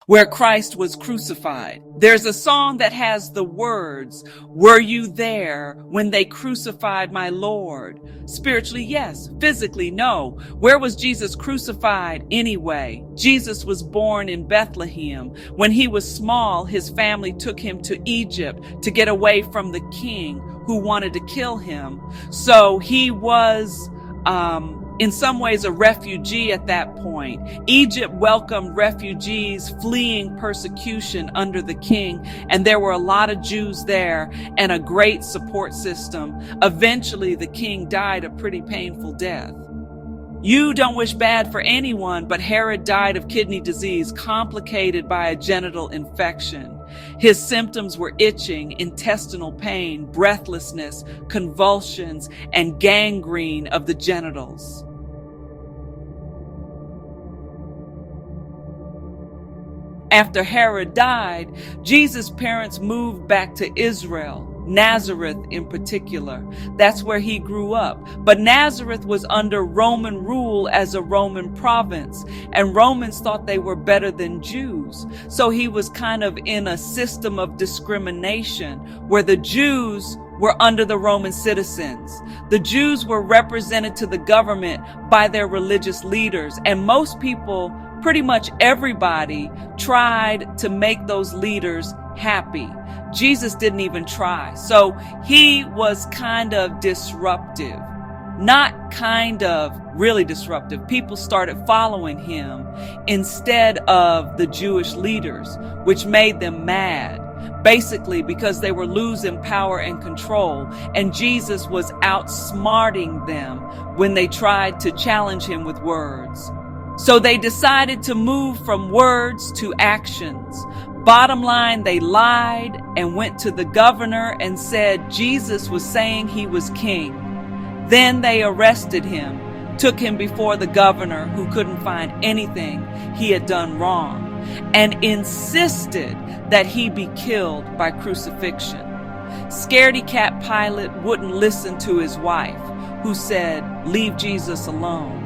where Christ was crucified. There's a song that has the words, "Were you there when they crucified my Lord?" Spiritually, yes. Physically, no. Where was Jesus crucified anyway? Jesus was born in Bethlehem. When he was small, his family took him to Egypt to get away from the king who wanted to kill him. So he was, in some ways, a refugee at that point. Egypt welcomed refugees fleeing persecution under the king, and there were a lot of Jews there and a great support system. Eventually, the king died a pretty painful death. You don't wish bad for anyone, but Herod died of kidney disease complicated by a genital infection. His symptoms were itching, intestinal pain, breathlessness, convulsions, and gangrene of the genitals. After Herod died, Jesus' parents moved back to Israel, Nazareth in particular. That's where he grew up. But Nazareth was under Roman rule as a Roman province, and Romans thought they were better than Jews. So he was kind of in a system of discrimination where the Jews were under the Roman citizens. The Jews were represented to the government by their religious leaders, and most people, pretty much everybody, tried to make those leaders happy. Jesus didn't even try. So he was kind of disruptive. Not kind of, really disruptive. People started following him instead of the Jewish leaders, which made them mad. Basically because they were losing power and control, and Jesus was outsmarting them when they tried to challenge him with words. So they decided to move from words to actions. Bottom line, they lied and went to the governor and said Jesus was saying he was king. Then they arrested him, took him before the governor, who couldn't find anything he had done wrong, and insisted that he be killed by crucifixion. Scaredy cat Pilate wouldn't listen to his wife, who said, "Leave Jesus alone,"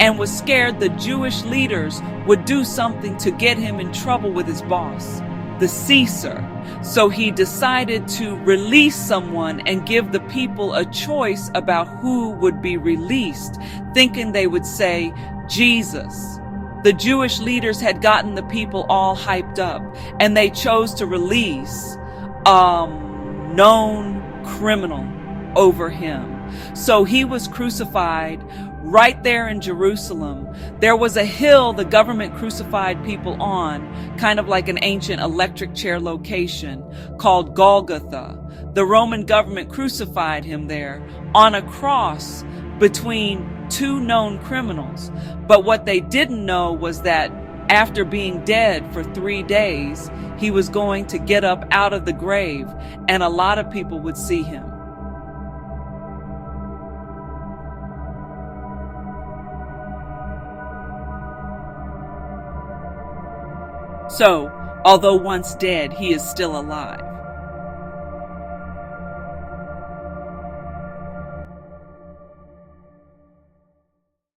and was scared the Jewish leaders would do something to get him in trouble with his boss, the Caesar. So he decided to release someone and give the people a choice about who would be released, thinking they would say, Jesus. The Jewish leaders had gotten the people all hyped up, and they chose to release a known criminal over him. So he was crucified right there in Jerusalem. There was a hill the government crucified people on, kind of like an ancient electric chair location, called Golgotha. The Roman government crucified him there on a cross between two known criminals. But what they didn't know was that after being dead for 3 days, he was going to get up out of the grave, and a lot of people would see him. So, although once dead, he is still alive.